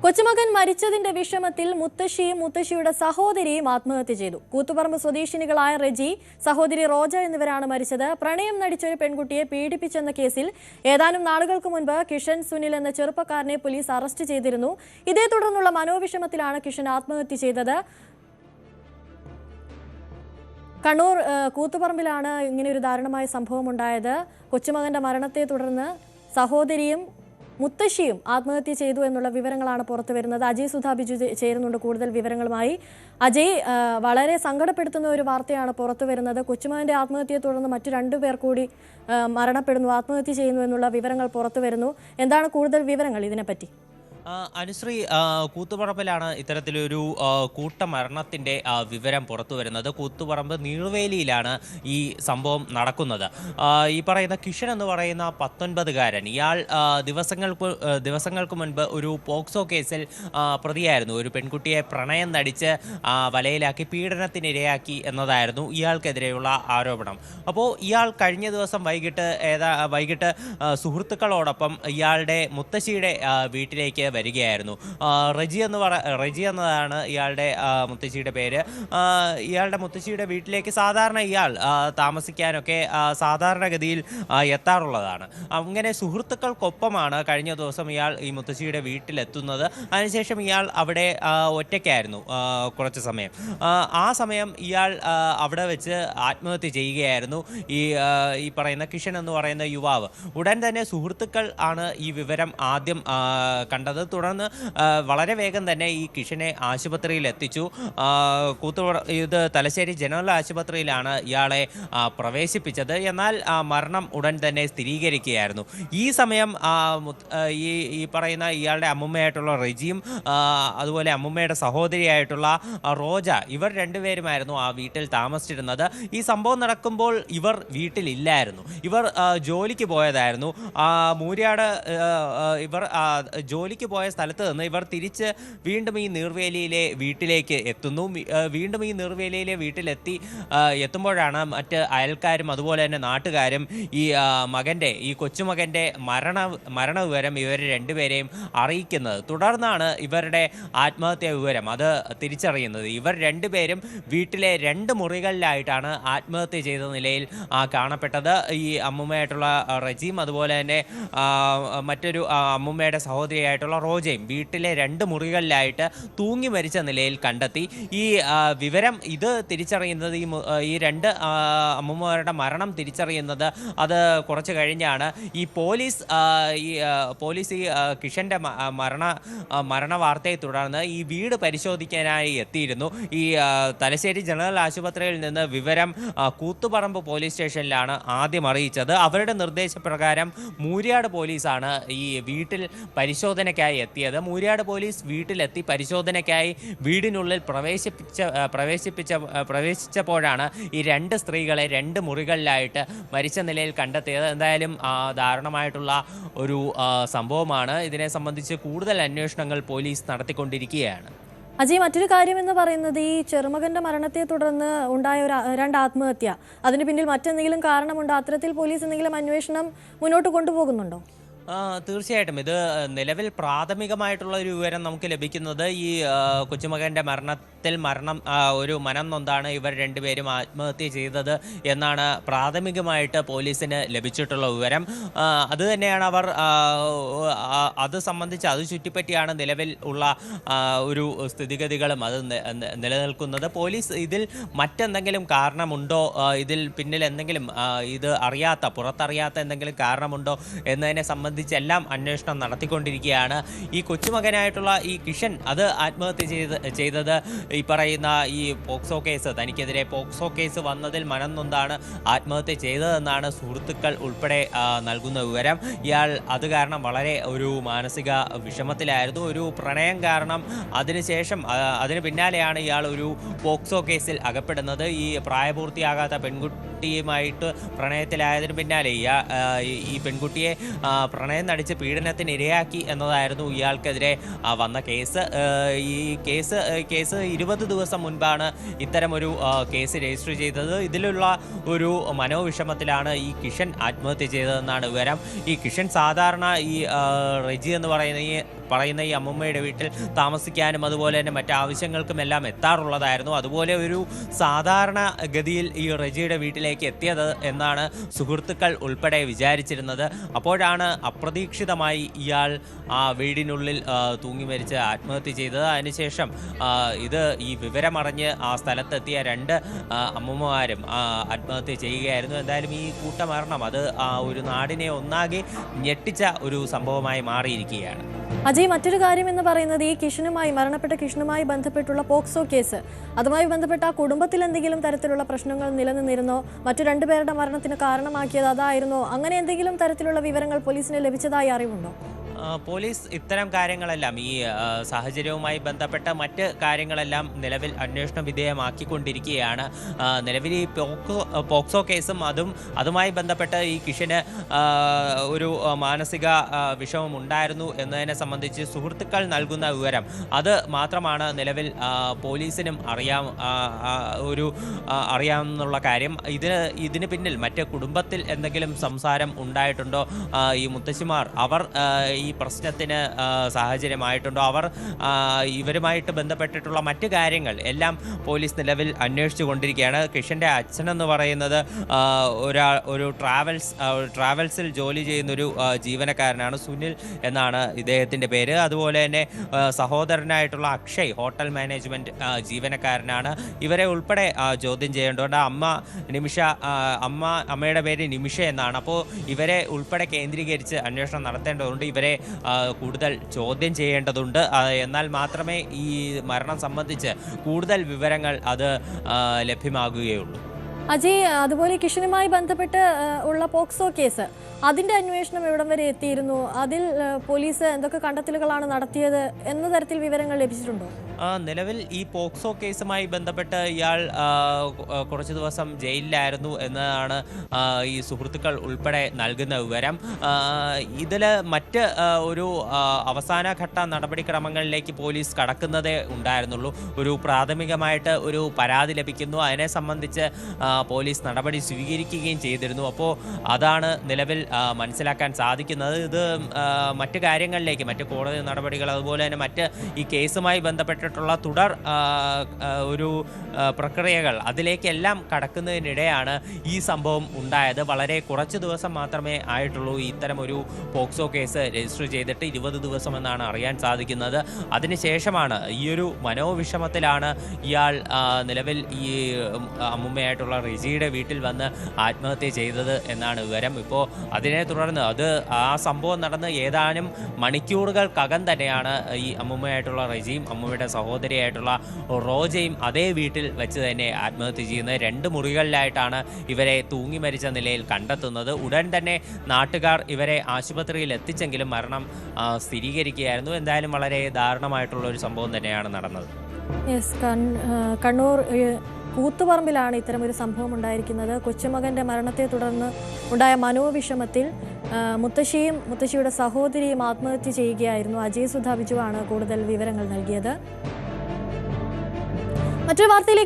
കൊച്ചുമകൻ മരിച്ചതിന്റെ വിഷമത്തിൽ മുത്തശ്ശിയും മുത്തശ്ശിയുടെ സഹോദരിയും ആത്മഹത്യ ചെയ്തു. കൂത്തുപറമ്പ് സ്വദേശിനികളായ റെജി, സഹോദരി റോജ എന്നിവരാണ് മരിച്ചത്. പ്രണയം നടിച്ചൊരു പെൺകുട്ടിയെ പീഡിപ്പിച്ചെന്ന കേസിൽ ഏതാനും നാളുകൾക്ക് മുൻപ് കിഷൻ സുനിൽ എന്ന ചെറുപ്പക്കാരനെ പോലീസ് അറസ്റ്റ് ചെയ്തിരുന്നു. ഇതേ തുടർന്നുള്ള മനോവിഷമത്തിലാണ് കിഷൻ ആത്മഹത്യ ചെയ്തത്. കണ്ണൂർ കൂത്തുപറമ്പിലാണ് ഇങ്ങനെയൊരു ദാരുണമായ സംഭവം ഉണ്ടായത്. കൊച്ചുമകന്റെ മരണത്തെ തുടർന്ന് സഹോദരിയും മുത്തശ്ശിയും ആത്മഹത്യ ചെയ്തു എന്നുള്ള വിവരങ്ങളാണ് പുറത്തു വരുന്നത്. അജയ് സുധാ ബിജു ചേരുന്നുണ്ട് കൂടുതൽ വിവരങ്ങളുമായി. അജയ്, വളരെ സങ്കടപ്പെടുത്തുന്ന ഒരു വാർത്തയാണ് പുറത്തു വരുന്നത്. കൊച്ചുമകന്റെ ആത്മഹത്യയെ തുടർന്ന് മറ്റു 2 പേർ കൂടി മരണപ്പെടുന്നു, ആത്മഹത്യ ചെയ്യുന്നു എന്നുള്ള വിവരങ്ങൾ പുറത്തു വരുന്നു. എന്താണ് കൂടുതൽ വിവരങ്ങൾ ഇതിനെപ്പറ്റി? അനുശ്രീ, കൂത്തുപറമ്പിലാണ് ഇത്തരത്തിലൊരു കൂട്ടമരണത്തിൻ്റെ വിവരം പുറത്തു വരുന്നത്. കൂത്തുപറമ്പ് നീർവേലിയിലാണ് ഈ സംഭവം നടക്കുന്നത്. ഈ പറയുന്ന കിഷൻ എന്ന് പറയുന്ന 19കാരൻ, ഇയാൾ ദിവസങ്ങൾക്ക് മുൻപ് ഒരു പോക്സോ കേസിൽ പ്രതിയായിരുന്നു. ഒരു പെൺകുട്ടിയെ പ്രണയം നടിച്ച് വലയിലാക്കി പീഡനത്തിനിരയാക്കി എന്നതായിരുന്നു ഇയാൾക്കെതിരെയുള്ള ആരോപണം. അപ്പോൾ ഇയാൾ കഴിഞ്ഞ ദിവസം വൈകിട്ട് സുഹൃത്തുക്കളോടൊപ്പം ഇയാളുടെ മുത്തശ്ശിയുടെ വീട്ടിലേക്ക് വരികയായിരുന്നു. റെജി എന്നതാണ് ഇയാളുടെ മുത്തശ്ശിയുടെ പേര്. ഇയാളുടെ മുത്തശ്ശിയുടെ വീട്ടിലേക്ക് സാധാരണ ഇയാൾ താമസിക്കാനൊക്കെ സാധാരണഗതിയിൽ എത്താറുള്ളതാണ്. അങ്ങനെ സുഹൃത്തുക്കൾക്കൊപ്പമാണ് കഴിഞ്ഞ ദിവസം ഇയാൾ ഈ മുത്തശ്ശിയുടെ വീട്ടിലെത്തുന്നത്. അതിനുശേഷം ഇയാൾ അവിടെ ഒറ്റയ്ക്കായിരുന്നു കുറച്ച് സമയം. ആ സമയം ഇയാൾ അവിടെ വെച്ച് ആത്മഹത്യ ചെയ്യുകയായിരുന്നു, ഈ പറയുന്ന കിഷൻ എന്ന് പറയുന്ന യുവാവ്. ഉടൻ തന്നെ സുഹൃത്തുക്കൾ ആണ് ഈ വിവരം ആദ്യം കണ്ടത്. തുടർന്ന് വളരെ വേഗം തന്നെ ഈ കിഷനെ ആശുപത്രിയിൽ എത്തിച്ചു. ഇത് തലശ്ശേരി ജനറൽ ആശുപത്രിയിലാണ് ഇയാളെ പ്രവേശിപ്പിച്ചത്. എന്നാൽ മരണം ഉടൻ തന്നെ സ്ഥിരീകരിക്കുകയായിരുന്നു. ഈ സമയം ഈ പറയുന്ന ഇയാളുടെ അമ്മുമ്മയായിട്ടുള്ള റെജിയും അതുപോലെ അമ്മുമ്മയുടെ സഹോദരിയായിട്ടുള്ള റോജ, ഇവർ 2 പേരുമായിരുന്നു ആ വീട്ടിൽ താമസിച്ചിരുന്നത്. ഈ സംഭവം നടക്കുമ്പോൾ ഇവർ വീട്ടിലില്ലായിരുന്നു. ഇവർ ജോലിക്ക് പോയതായിരുന്നു. മൂര്യാട് ഇവർ ജോലിക്ക് പോയ സ്ഥലത്ത് നിന്ന് ഇവർ തിരിച്ച് വീണ്ടും ഈ നീർവേലിയിലെ വീട്ടിലേക്ക് എത്തുന്നു. വീണ്ടും ഈ നീർവേലിയിലെ എത്തുമ്പോഴാണ് മറ്റ് അയൽക്കാരും അതുപോലെ തന്നെ നാട്ടുകാരും ഈ കൊച്ചുമകൻ്റെ മരണവിവരം ഇവർ 2 പേരെയും അറിയിക്കുന്നത്. തുടർന്നാണ് ഇവരുടെ ആത്മഹത്യാ വിവരം അത് തിരിച്ചറിയുന്നത്. ഇവർ 2 പേരും വീട്ടിലെ 2 മുറികളിലായിട്ടാണ് ആത്മഹത്യ ചെയ്ത നിലയിൽ കാണപ്പെട്ടത്. ഈ അമ്മുമ്മയായിട്ടുള്ള റജിയും അതുപോലെ തന്നെ മറ്റൊരു അമ്മുമ്മയുടെ സഹോദരിയായിട്ടുള്ള റോജയും വീട്ടിലെ 2 മുറികളിലായിട്ട് തൂങ്ങി മരിച്ച നിലയിൽ കണ്ടെത്തി. ഈ വിവരം ഇത് തിരിച്ചറിയുന്നത് ഈ 2 അമ്മൂമ്മമാരുടെ മരണം തിരിച്ചറിയുന്നത് അത് കുറച്ച് കഴിഞ്ഞാണ്. ഈ പോലീസ് ഈ കിഷന്റെ മരണ വാർത്തയെ തുടർന്ന് ഈ വീട് പരിശോധിക്കാനായി എത്തിയിരുന്നു. ഈ തലശ്ശേരി ജനറൽ ആശുപത്രിയിൽ നിന്ന് വിവരം കൂത്തുപറമ്പ് പോലീസ് സ്റ്റേഷനിലാണ് ആദ്യം അറിയിച്ചത്. അവരുടെ നിർദ്ദേശപ്രകാരം മൂര്യാട് പോലീസാണ് ഈ വീട്ടിൽ പരിശോധനയ്ക്കായി എത്തിയത്. മൂര്യാട് പോലീസ് വീട്ടിലെത്തി പരിശോധനയ്ക്കായി വീടിനുള്ളിൽ പ്രവേശിച്ചപ്പോഴാണ് ഈ 2 സ്ത്രീകളെ 2 മുറികളിലായിട്ട് മരിച്ച നിലയിൽ കണ്ടെത്തിയത്. എന്തായാലും ദാരുണമായിട്ടുള്ള ഒരു സംഭവമാണ്. ഇതിനെ സംബന്ധിച്ച് കൂടുതൽ അന്വേഷണങ്ങൾ പോലീസ് നടത്തിക്കൊണ്ടിരിക്കുകയാണ്. അജയ്, മറ്റൊരു കാര്യം എന്ന് പറയുന്നത് ഈ ചെറുമകന്റെ മരണത്തെ തുടർന്ന് ഉണ്ടായ 2 ആത്മഹത്യ, അതിന് പിന്നിൽ മറ്റെന്തെങ്കിലും കാരണമുണ്ടോ? അത്തരത്തിൽ പോലീസ് എന്തെങ്കിലും അന്വേഷണം മുന്നോട്ട് കൊണ്ടുപോകുന്നുണ്ടോ? തീർച്ചയായിട്ടും ഇത് നിലവിൽ പ്രാഥമികമായിട്ടുള്ള ഒരു വിവരം നമുക്ക് ലഭിക്കുന്നത് ഈ കൊച്ചുമകൻ്റെ ഒരു മനം നൊന്താണ് ഇവർ 2 പേരും ആത്മഹത്യ ചെയ്തത് എന്നാണ് പ്രാഥമികമായിട്ട് പോലീസിന് ലഭിച്ചിട്ടുള്ള വിവരം. അത് തന്നെയാണ് അവർ അത് സംബന്ധിച്ച് അത് ചുറ്റിപ്പറ്റിയാണ് നിലവിൽ ഉള്ള ഒരു സ്ഥിതിഗതികളും അത് നിലനിൽക്കുന്നത്. പോലീസ് ഇതിൽ മറ്റെന്തെങ്കിലും കാരണമുണ്ടോ, ഇതിൽ പിന്നിൽ എന്തെങ്കിലും പുറത്തറിയാത്ത എന്തെങ്കിലും കാരണമുണ്ടോ എന്നതിനെ സംബന്ധിച്ച് എല്ലാം അന്വേഷണം നടത്തിക്കൊണ്ടിരിക്കുകയാണ്. ഈ കൊച്ചുമകനായിട്ടുള്ള ഈ കിഷൻ അത് ആത്മഹത്യ ചെയ്തത് ഈ പറയുന്ന ഈ തനിക്കെതിരെ പോക്സോ കേസ് വന്നതിൽ മനം നൊന്താണ് ആത്മഹത്യ ചെയ്തതെന്നാണ് സുഹൃത്തുക്കൾ ഉൾപ്പെടെ നൽകുന്ന വിവരം. ഇയാൾ അത് കാരണം വളരെ ഒരു മാനസിക വിഷമത്തിലായിരുന്നു. ഒരു പ്രണയം കാരണം അതിന് പിന്നാലെയാണ് ഇയാൾ ഒരു പോക്സോ കേസിൽ അകപ്പെടുന്നത്. ഈ പ്രായപൂർത്തിയാകാത്ത പെൺകുട്ടിയുമായിട്ട് പ്രണയത്തിലായതിനു പിന്നാലെ ഈ പെൺകുട്ടിയെ പ്രണയം നടിച്ച് പീഡനത്തിന് ഇരയാക്കി എന്നതായിരുന്നു ഇയാൾക്കെതിരെ വന്ന കേസ്. ഈ കേസ് 20 ദിവസം മുൻപാണ് ഇത്തരമൊരു കേസ് രജിസ്റ്റർ ചെയ്തത്. ഇതിലുള്ള ഒരു മനോവിഷമത്തിലാണ് ഈ കിഷൻ ആത്മഹത്യ ചെയ്തതെന്നാണ് വിവരം. ഈ കിഷൻ സാധാരണ ഈ റെജി എന്ന് പറയുന്ന ഈ അമ്മുമ്മയുടെ വീട്ടിൽ താമസിക്കാനും അതുപോലെ തന്നെ മറ്റാവശ്യങ്ങൾക്കുമെല്ലാം എത്താറുള്ളതായിരുന്നു. അതുപോലെ ഒരു സാധാരണ ഗതിയിൽ ഈ റെജിയുടെ വീട്ടിലേക്ക് എത്തിയത് എന്നാണ് സുഹൃത്തുക്കൾ ഉൾപ്പെടെ വിചാരിച്ചിരുന്നത്. അപ്പോഴാണ് അപ്രതീക്ഷിതമായി ഇയാൾ ആ വീടിനുള്ളിൽ തൂങ്ങി മരിച്ച് ആത്മഹത്യ ചെയ്തത്. അതിനുശേഷം ഈ വിവരമറിഞ്ഞ് ആ സ്ഥലത്തെത്തിയ 2 അമ്മുമ്മമാരും ആത്മഹത്യ ചെയ്യുകയായിരുന്നു. എന്തായാലും ഈ കൂട്ടമരണം അത് ഒരു നാടിനെ ഒന്നാകെ ഞെട്ടിച്ച ഒരു സംഭവമായി മാറിയിരിക്കുകയാണ്. അജയ്, മറ്റൊരു കാര്യം എന്ന് പറയുന്നത് ഈ മരണപ്പെട്ട കിഷനുമായി ബന്ധപ്പെട്ടുള്ള പോക്സോ കേസ്, അതുമായി ബന്ധപ്പെട്ട ആ കുടുംബത്തിൽ എന്തെങ്കിലും തരത്തിലുള്ള പ്രശ്നങ്ങൾ നിലനിന്നിരുന്നോ? മറ്റു 2 പേരുടെ മരണത്തിന് കാരണമാക്കിയത് അതായിരുന്നോ? അങ്ങനെ എന്തെങ്കിലും തരത്തിലുള്ള വിവരങ്ങൾ പോലീസിന് ലഭിച്ചതായി അറിവുണ്ടോ? പോലീസ് ഇത്തരം കാര്യങ്ങളെല്ലാം ഈ സാഹചര്യവുമായി ബന്ധപ്പെട്ട മറ്റ് കാര്യങ്ങളെല്ലാം നിലവിൽ അന്വേഷണ വിധേയമാക്കിക്കൊണ്ടിരിക്കുകയാണ്. നിലവിൽ ഈ പോക്സോ കേസും അതുമായി ബന്ധപ്പെട്ട് ഈ കിഷന് ഒരു മാനസിക വിഷമം ഉണ്ടായിരുന്നു എന്നതിനെ സംബന്ധിച്ച് സുഹൃത്തുക്കൾ നൽകുന്ന വിവരം അത് മാത്രമാണ് നിലവിൽ പോലീസിനും അറിയാമെന്നുള്ള കാര്യം. ഇതിന് പിന്നിൽ മറ്റ് കുടുംബത്തിൽ എന്തെങ്കിലും സംസാരം ഉണ്ടായിട്ടുണ്ടോ? ഈ മുത്തശ്ശിമാർ അവർ ഈ പ്രശ്നത്തിന് സാഹചര്യമായിട്ടുണ്ടോ? അവർ ഇവരുമായിട്ട് ബന്ധപ്പെട്ടിട്ടുള്ള മറ്റ് കാര്യങ്ങൾ എല്ലാം പോലീസ് നിലവിൽ അന്വേഷിച്ചു കൊണ്ടിരിക്കുകയാണ്. കിഷൻ്റെ അച്ഛനെന്ന് പറയുന്നത് ഒരു ട്രാവൽസിൽ ജോലി ചെയ്യുന്നൊരു ജീവനക്കാരനാണ്. സുനിൽ എന്നാണ് ഇദ്ദേഹത്തിൻ്റെ പേര്. അതുപോലെ തന്നെ സഹോദരനായിട്ടുള്ള അക്ഷയ് ഹോട്ടൽ മാനേജ്മെൻറ്റ് ജീവനക്കാരനാണ്. ഇവരെ ഉൾപ്പെടെ ചോദ്യം ചെയ്യേണ്ടതുണ്ട്. അമ്മയുടെ പേര് നിമിഷ എന്നാണ്. അപ്പോൾ ഇവരെ ഉൾപ്പെടെ കേന്ദ്രീകരിച്ച് അന്വേഷണം നടത്തേണ്ടതുണ്ട്. ഇവരെ കൂടുതൽ ചോദ്യം ചെയ്യേണ്ടതുണ്ട്. എന്നാൽ മാത്രമേ ഈ മരണം സംബന്ധിച്ച് കൂടുതൽ വിവരങ്ങൾ അത് ലഭ്യമാകുകയുള്ളൂ. അജയ്, അതുപോലെ കിഷനുമായി ബന്ധപ്പെട്ട് ഉള്ള പോക്സോ കേസ്, അതിന്റെ അന്വേഷണം എവിടം വരെ എത്തിയിരുന്നു? അതിൽ പോലീസ് എന്തൊക്കെ കണ്ടെത്തലുകളാണ് നടത്തിയത് എന്ന തരത്തിൽ വിവരങ്ങൾ ലഭിച്ചിട്ടുണ്ടോ? നിലവിൽ ഈ പോക്സോ കേസുമായി ബന്ധപ്പെട്ട് ഇയാൾ കുറച്ച് ദിവസം ജയിലിലായിരുന്നു എന്നതാണ് ഈ സുഹൃത്തുക്കൾ ഉൾപ്പെടെ നൽകുന്ന വിവരം. ഇതിൽ മറ്റ് ഒരു അവസാനഘട്ട നടപടിക്രമങ്ങളിലേക്ക് പോലീസ് കടക്കുന്നതേ ഉണ്ടായിരുന്നുള്ളൂ. ഒരു പ്രാഥമികമായിട്ട് ഒരു പരാതി ലഭിക്കുന്നു, അതിനെ സംബന്ധിച്ച് പോലീസ് നടപടി സ്വീകരിക്കുകയും ചെയ്തിരുന്നു. അപ്പോൾ അതാണ് നിലവിൽ മനസ്സിലാക്കാൻ സാധിക്കുന്നത്. ഇത് മറ്റ് കാര്യങ്ങളിലേക്ക്, മറ്റ് കോടതി നടപടികൾ, അതുപോലെ തന്നെ മറ്റ് ഈ കേസുമായി ബന്ധപ്പെട്ടിട്ടുള്ള തുടർ ഒരു പ്രക്രിയകൾ, അതിലേക്കെല്ലാം കടക്കുന്നതിനിടെയാണ് ഈ സംഭവം ഉണ്ടായത്. വളരെ കുറച്ച് ദിവസം മാത്രമേ ആയിട്ടുള്ളൂ ഇത്തരമൊരു പോക്സോ കേസ് രജിസ്റ്റർ ചെയ്തിട്ട് 20 ദിവസം എന്നാണ് അറിയാൻ സാധിക്കുന്നത്. അതിനുശേഷമാണ് ഈ ഒരു മനോവിഷമത്തിലാണ് ഇയാൾ നിലവിൽ ഈ അമ്മുമ്മയായിട്ടുള്ള റെജിയുടെ വീട്ടിൽ വന്ന് ആത്മഹത്യ ചെയ്തത് എന്നാണ് വിവരം. ഇപ്പോൾ അതിനെ തുടർന്ന് ആ സംഭവം നടന്ന് ഏതാനും മണിക്കൂറുകൾക്കകം തന്നെയാണ് ഈ അമ്മുമ്മയായിട്ടുള്ള റെജിയും അമ്മുമ്മയുടെ സഹോദരിയായിട്ടുള്ള റോജയും അതേ വീട്ടിൽ വെച്ച് തന്നെ ആത്മഹത്യ ചെയ്യുന്നത്. 2 മുറികളിലായിട്ടാണ് ഇവരെ തൂങ്ങി മരിച്ച നിലയിൽ കണ്ടെത്തുന്നത്. ഉടൻ തന്നെ നാട്ടുകാർ ഇവരെ ആശുപത്രിയിൽ എത്തിച്ചെങ്കിലും മരണം സ്ഥിരീകരിക്കുകയായിരുന്നു. എന്തായാലും വളരെ ദാരുണമായിട്ടുള്ള ഒരു സംഭവം തന്നെയാണ് നടന്നത്. കണ്ണൂർ കൂത്തുപറമ്പിലാണ് ഇത്തരമൊരു സംഭവം ഉണ്ടായിരിക്കുന്നത്. കൊച്ചുമകൻ്റെ മരണത്തെ തുടർന്ന് ഉണ്ടായ മനോവിഷമത്തിൽ മുത്തശ്ശിയുടെ സഹോദരിയും ആത്മഹത്യ ചെയ്യുകയായിരുന്നു. അജയ് സുധ ബിജുവാണ് കൂടുതൽ വിവരങ്ങൾ നൽകിയത്. മറ്റൊരു വാർത്തയിലേക്ക്